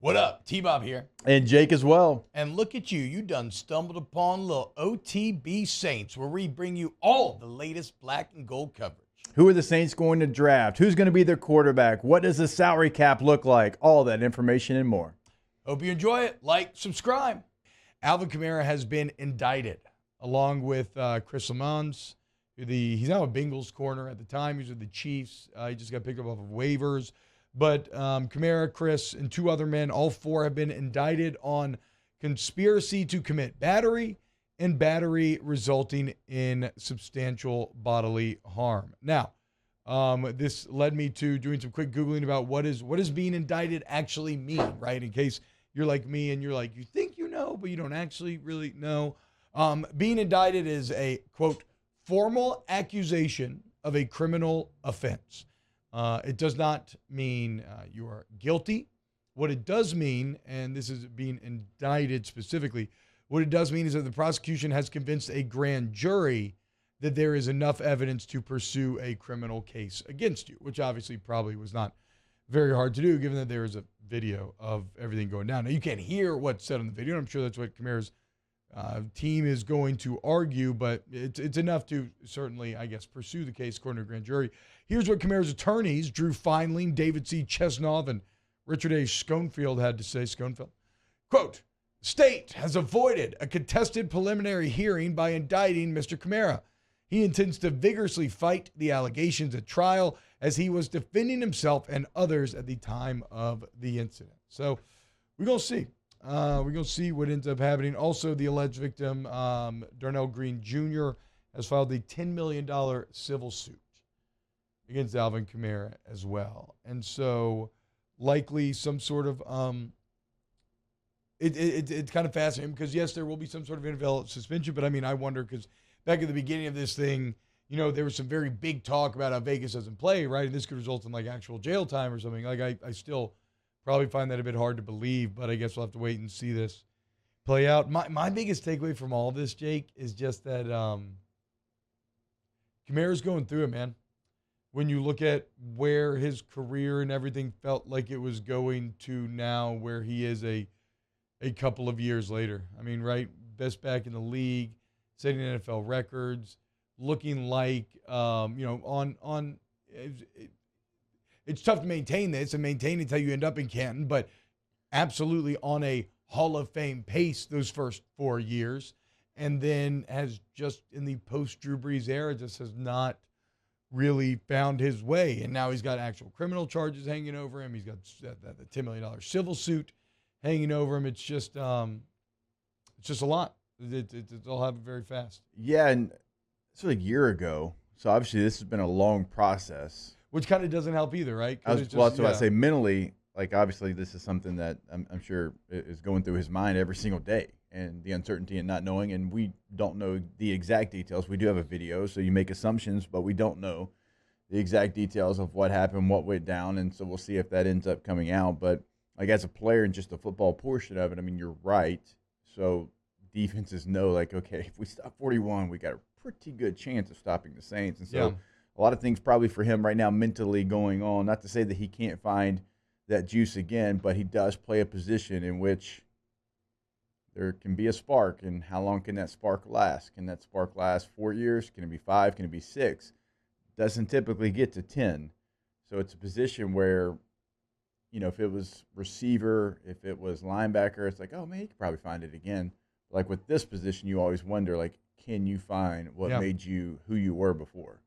What up? T-Bob here. And Jake as well. And look at you. You done stumbled upon little OTB Saints, where we bring you all the latest black and gold coverage. Who are the Saints going to draft? Who's going to be their quarterback? What does the salary cap look like? All that information and more. Hope you enjoy it. Like, subscribe. Alvin Kamara has been indicted, along with Chris Lamar. He's now a Bengals corner. At the time, he was with the Chiefs. He just got picked up off of waivers. But Kamara, Chris, and two other men, all four have been indicted on conspiracy to commit battery and battery resulting in substantial bodily harm. Now, this led me to doing some quick Googling about what does being indicted actually mean, right? In case you're like me and you're like, you think you know, but you don't actually really know. Being indicted is a, quote, formal accusation of a criminal offense. It does not mean you are guilty. What it does mean, and this is being indicted specifically, what it does mean is that the prosecution has convinced a grand jury that there is enough evidence to pursue a criminal case against you, which obviously probably was not very hard to do, given that there is a video of everything going down. Now, you can't hear what's said on the video. I'm sure that's what Kamara's team is going to argue, but it's enough to certainly, I guess, pursue the case according to a grand jury. Here's what Kamara's attorneys, Drew Feinling, David C. Chesnov, and Richard A. Schoenfield had to say. Schoenfield, quote, state has avoided a contested preliminary hearing by indicting Mr. Kamara. He intends to vigorously fight the allegations at trial as he was defending himself and others at the time of the incident. So we're going to see. We're going to see what ends up happening. Also, the alleged victim, Darnell Green Jr., has filed a $10 million civil suit against Alvin Kamara as well. And so likely some sort of, it's kind of fascinating because, yes, there will be some sort of invalid suspension, but I mean, I wonder because back at the beginning of this thing, you know, there was some very big talk about how Vegas doesn't play, right? And this could result in like actual jail time or something. Like I still probably find that a bit hard to believe, but I guess we'll have to wait and see this play out. My biggest takeaway from all of this, Jake, is just that Kamara's going through it, man. When you look at where his career and everything felt like it was going to now, where he is a couple of years later. I mean, right, best back in the league, setting NFL records, looking like, it's tough to maintain this and maintain until you end up in Canton, but absolutely on a Hall of Fame pace those first 4 years. And then has just in the post-Drew Brees era just has not really found his way. And now he's got actual criminal charges hanging over him. He's got the $10 million civil suit hanging over him. It's just a lot. It's all happened very fast. Yeah, and this was a year ago. So obviously this has been a long process. Which kind of doesn't help either, right? That's what I say. Mentally, like obviously this is something that I'm sure is going through his mind every single day, and the uncertainty and not knowing, and we don't know the exact details. We do have a video, so you make assumptions, but we don't know the exact details of what happened, what went down, and so we'll see if that ends up coming out. But like as a player and just the football portion of it, I mean, you're right. So defenses know, like, okay, if we stop 41, we got a pretty good chance of stopping the Saints, and so. Yeah. A lot of things probably for him right now mentally going on. Not to say that he can't find that juice again, but he does play a position in which there can be a spark. And how long can that spark last? Can that spark last 4 years? Can it be 5? Can it be 6? Doesn't typically get to 10. So it's a position where, you know, if it was receiver, if it was linebacker, it's like, oh, man, he could probably find it again. Like with this position, you always wonder, like, can you find what made you who you were before?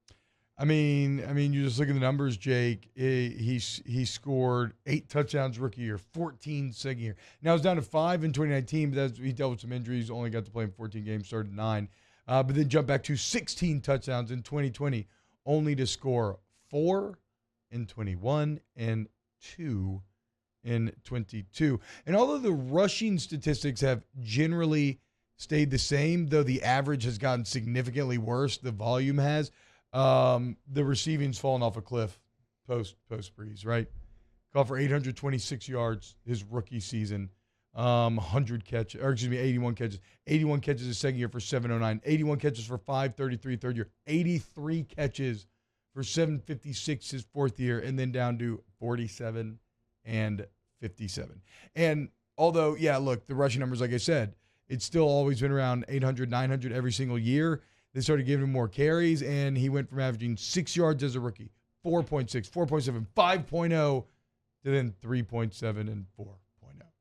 I mean, you just look at the numbers, Jake. He scored 8 touchdowns rookie year, 14 second year. Now it's down to 5 in 2019, but he dealt with some injuries. Only got to play in 14 games, started 9, but then jumped back to 16 touchdowns in 2020, only to score 4 in 21 and 2 in 22. And although the rushing statistics have generally stayed the same, though the average has gotten significantly worse, the volume has. The receiving's fallen off a cliff post Brees, right? Called for 826 yards his rookie season, 81 catches. 81 catches his second year for 709, 81 catches for 533 third year, 83 catches for 756 his fourth year, and then down to 47 and 57. And although, yeah, look, the rushing numbers, like I said, it's still always been around 800, 900 every single year. They started giving him more carries, and he went from averaging 6 yards as a rookie, 4.6, 4.7, 5.0, to then 3.7 and 4.0.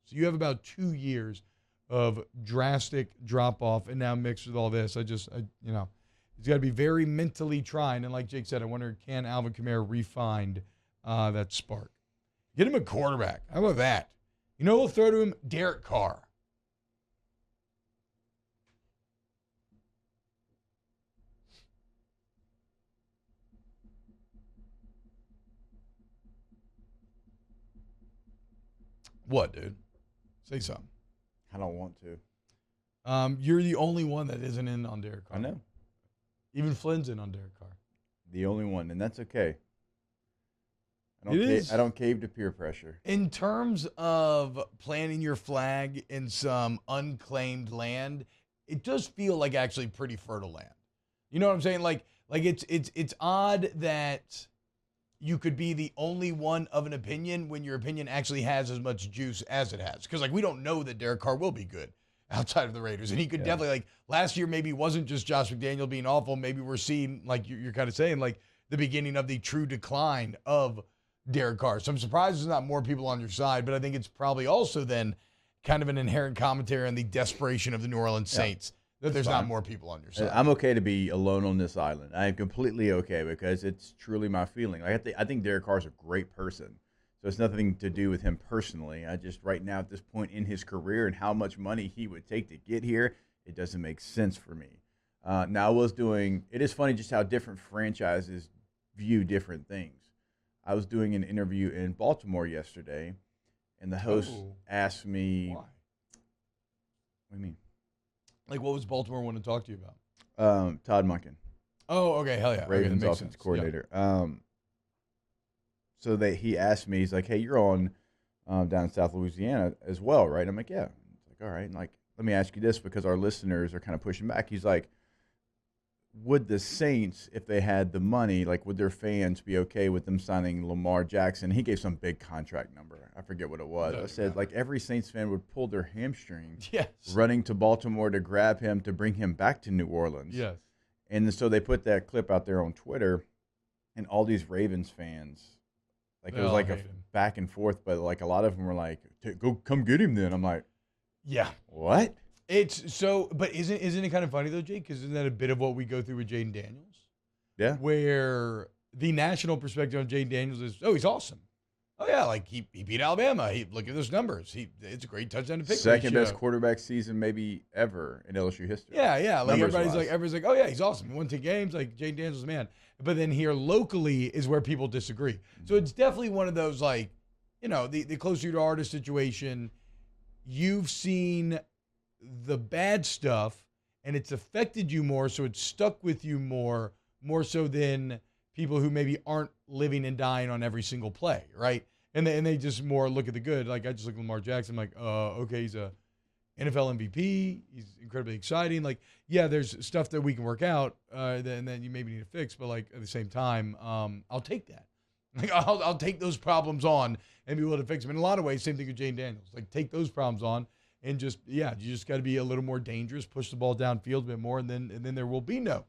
So you have about 2 years of drastic drop-off, and now mixed with all this, he's got to be very mentally trying. And like Jake said, I wonder, can Alvin Kamara re-find that spark? Get him a quarterback. How about that? You know, we'll throw to him Derek Carr. What, dude? Say something. I don't want to. You're the only one that isn't in on Derek Carr. I know. Even Flynn's in on Derek Carr. The only one, and that's okay. I It don't cave to peer pressure. In terms of planting your flag in some unclaimed land, it does feel like actually pretty fertile land. You know what I'm saying? Like it's odd that you could be the only one of an opinion when your opinion actually has as much juice as it has. Because, like, we don't know that Derek Carr will be good outside of the Raiders. And he could definitely, like, last year maybe wasn't just Josh McDaniel being awful. Maybe we're seeing, like you're kind of saying, like, the beginning of the true decline of Derek Carr. So I'm surprised there's not more people on your side, but I think it's probably also then kind of an inherent commentary on the desperation of the New Orleans Saints. That there's not more people on your side. I'm okay to be alone on this island. I am completely okay because it's truly my feeling. Like I think Derek Carr's a great person. So it's nothing to do with him personally. I just, right now at this point in his career and how much money he would take to get here, it doesn't make sense for me. Now it is funny just how different franchises view different things. I was doing an interview in Baltimore yesterday, and the host asked me, why? What do you mean? Like, what was Baltimore want to talk to you about? Todd Monken. Oh, okay, hell yeah. Ravens okay, offense coordinator. Yeah. So he asked me, he's like, hey, you're on down in South Louisiana as well, right? I'm like, yeah. He's like, all right. And like, let me ask you this because our listeners are kind of pushing back. He's like, would the Saints, if they had the money, like, would their fans be okay with them signing Lamar Jackson? He gave some big contract number. I forget what it was. I said, like, every Saints fan would pull their hamstring running to Baltimore to grab him to bring him back to New Orleans. Yes. And so they put that clip out there on Twitter, and all these Ravens fans, like, it was like a back and forth, but, like, a lot of them were like, go come get him then. I'm like, yeah. What? It's so, but isn't it kind of funny though, Jake? Because isn't that a bit of what we go through with Jaden Daniels? Yeah. Where the national perspective on Jaden Daniels is, oh, he's awesome. Oh yeah, like he beat Alabama. Look at those numbers. It's a great touchdown to pick. Second best quarterback season maybe ever in LSU history. Yeah. Like everybody's like, oh yeah, he's awesome. He won 10 games. Like Jaden Daniels is the man. But then here locally is where people disagree. So it's definitely one of those, like, you know, the closer you are to situation, you've seen the bad stuff and it's affected you more, so it's stuck with you more so than people who maybe aren't living and dying on every single play, right? And they just more look at the good. Like, I just look at Lamar Jackson, I'm like, okay, he's a NFL MVP. He's incredibly exciting. Like, yeah, there's stuff that we can work out and then you maybe need to fix, but like at the same time, I'll take that. Like, I'll take those problems on and be able to fix them. In a lot of ways, same thing with Jane Daniels. Like, take those problems on and just, you just got to be a little more dangerous, push the ball downfield a bit more, and then there will be no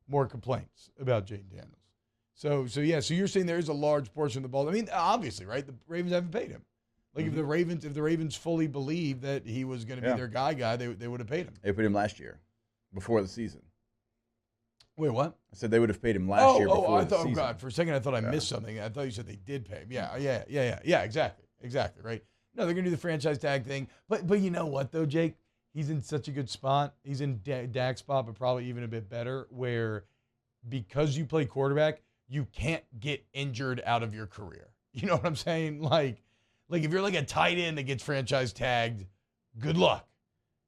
more complaints about Jane Daniels. So you're saying there is a large portion of the ball. I mean, obviously, right? The Ravens haven't paid him. Like, if the Ravens fully believed that he was going to be their guy, they would have paid him. They paid him last year, before the season. Wait, what? I said they would have paid him last year before the season. Oh, God. For a second, I thought I missed something. I thought you said they did pay him. Yeah, exactly, right? No, they're going to do the franchise tag thing. But you know what, though, Jake? He's in such a good spot. He's in Dak's spot, but probably even a bit better, where because you play quarterback, you can't get injured out of your career. You know what I'm saying? Like if you're like a tight end that gets franchise tagged, good luck.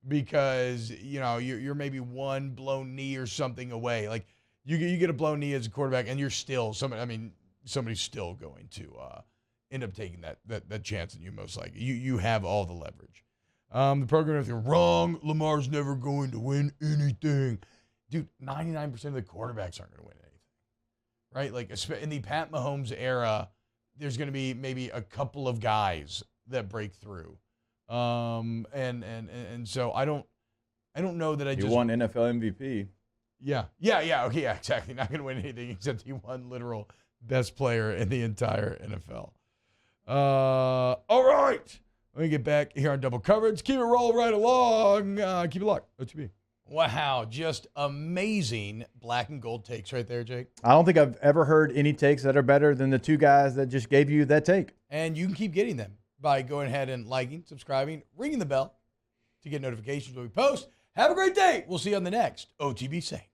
Because, you know, you're maybe one blown knee or something away. Like, you get a blown knee as a quarterback, and you're still somebody's still going to end up taking that chance on you, most likely. You have all the leverage. The program, if you're wrong, Lamar's never going to win anything. Dude, 99% of the quarterbacks aren't going to win anything. Right? Like, in the Pat Mahomes era, there's going to be maybe a couple of guys that break through. And so I don't know that He won NFL MVP. Yeah, okay, yeah, exactly. Not going to win anything except he won literal best player in the entire NFL. All right. Let me get back here on double coverage. Keep it rolling right along. Keep it locked. OTB. Wow, just amazing black and gold takes right there, Jake. I don't think I've ever heard any takes that are better than the two guys that just gave you that take. And you can keep getting them by going ahead and liking, subscribing, ringing the bell to get notifications when we post. Have a great day. We'll see you on the next OTB Saints.